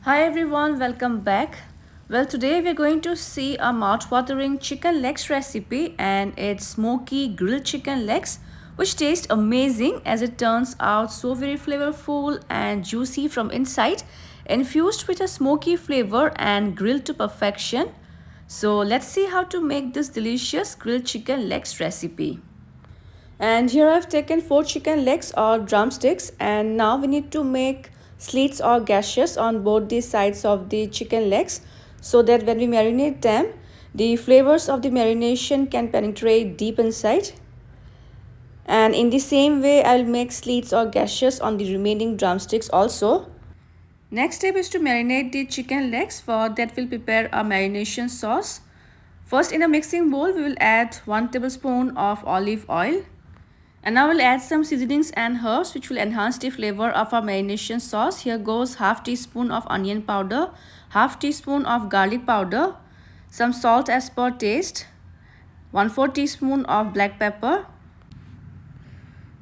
Hi everyone, welcome back. Well, today we're going to see a mouth-watering chicken legs recipe, and it's smoky grilled chicken legs which taste amazing as it turns out so very flavorful and juicy from inside, infused with a smoky flavor and grilled to perfection. So let's see how to make this delicious grilled chicken legs recipe. And here I've taken 4 chicken legs or drumsticks, and now we need to make slits or gashes on both the sides of the chicken legs so that when we marinate them, the flavors of the marination can penetrate deep inside. And in the same way, I'll make slits or gashes on the remaining drumsticks also. Next step is to marinate the chicken legs. For that, we'll prepare a marination sauce. First, in a mixing bowl, we will add 1 tablespoon of olive oil. And now we'll add some seasonings and herbs which will enhance the flavor of our marination sauce. Here goes half teaspoon of onion powder, half teaspoon of garlic powder, some salt as per taste, 1/4 teaspoon of black pepper.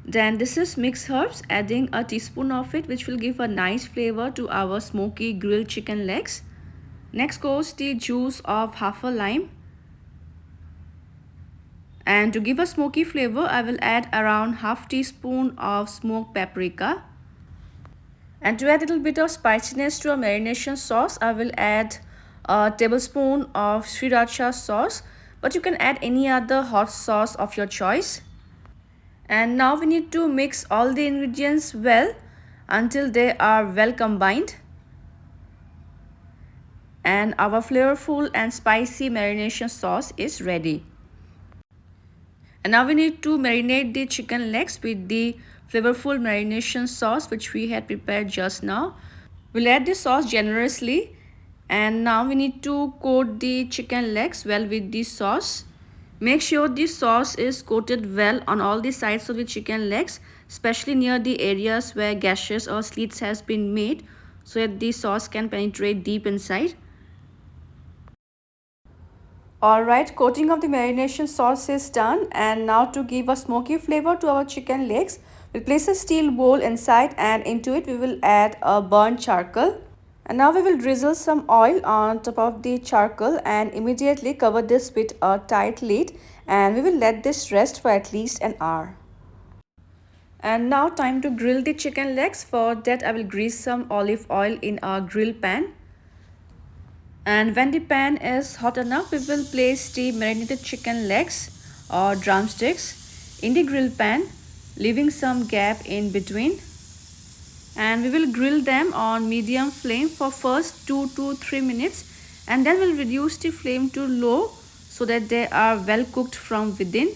Then this is mixed herbs, adding a teaspoon of it which will give a nice flavor to our smoky grilled chicken legs. Next goes the juice of half a lime. And to give a smoky flavor, I will add around half teaspoon of smoked paprika. And to add a little bit of spiciness to a marination sauce, I will add a tablespoon of Sriracha sauce, but you can add any other hot sauce of your choice. And now we need to mix all the ingredients well until they are well combined. And our flavorful and spicy marination sauce is ready. And now we need to marinate the chicken legs with the flavorful marination sauce which we had prepared just now. We'll add the sauce generously, and now we need to coat the chicken legs well with the sauce. Make sure the sauce is coated well on all the sides of the chicken legs, especially near the areas where gashes or slits has been made, so that the sauce can penetrate deep inside. Alright, coating of the marination sauce is done, and now to give a smoky flavor to our chicken legs, we'll place a steel bowl inside, and into it we will add a burnt charcoal. And now we will drizzle some oil on top of the charcoal and immediately cover this with a tight lid, and we will let this rest for at least an hour. And now time to grill the chicken legs. For that, I will grease some olive oil in a grill pan. And when the pan is hot enough, we will place the marinated chicken legs or drumsticks in the grill pan, leaving some gap in between. And we will grill them on medium flame for first 2 to 3 minutes, and then we'll reduce the flame to low so that they are well cooked from within.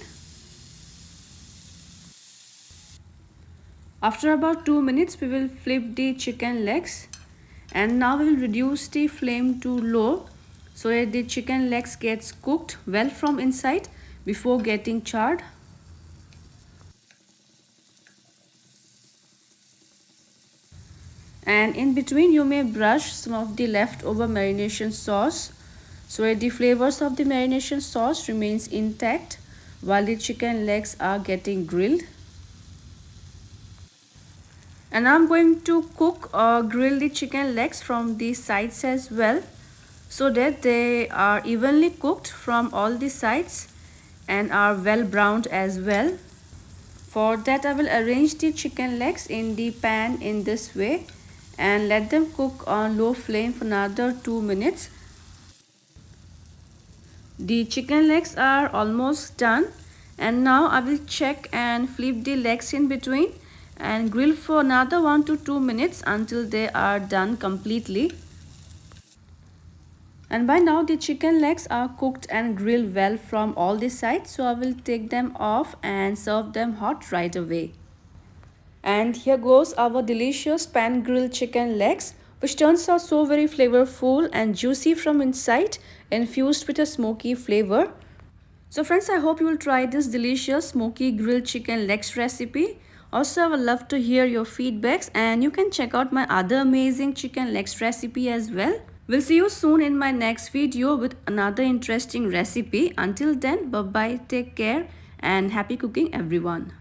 After about 2 minutes, we will flip the chicken legs. And now we will reduce the flame to low so that the chicken legs gets cooked well from inside before getting charred. And in between, you may brush some of the leftover marination sauce so that the flavors of the marination sauce remains intact while the chicken legs are getting grilled. And I'm going to cook or grill the chicken legs from the sides as well, so that they are evenly cooked from all the sides and are well browned as well. For that, I will arrange the chicken legs in the pan in this way and let them cook on low flame for another 2 minutes. The chicken legs are almost done, and now I will check and flip the legs in between and grill for another 1 to 2 minutes until they are done completely. And by now the chicken legs are cooked and grilled well from all the sides, so I will take them off and serve them hot right away. And here goes our delicious pan grilled chicken legs, which turns out so very flavorful and juicy from inside, infused with a smoky flavor. So friends, I hope you will try this delicious smoky grilled chicken legs recipe. Also, I would love to hear your feedbacks, and you can check out my other amazing chicken legs recipe as well. We'll see you soon in my next video with another interesting recipe. Until then, bye bye, take care, and happy cooking everyone.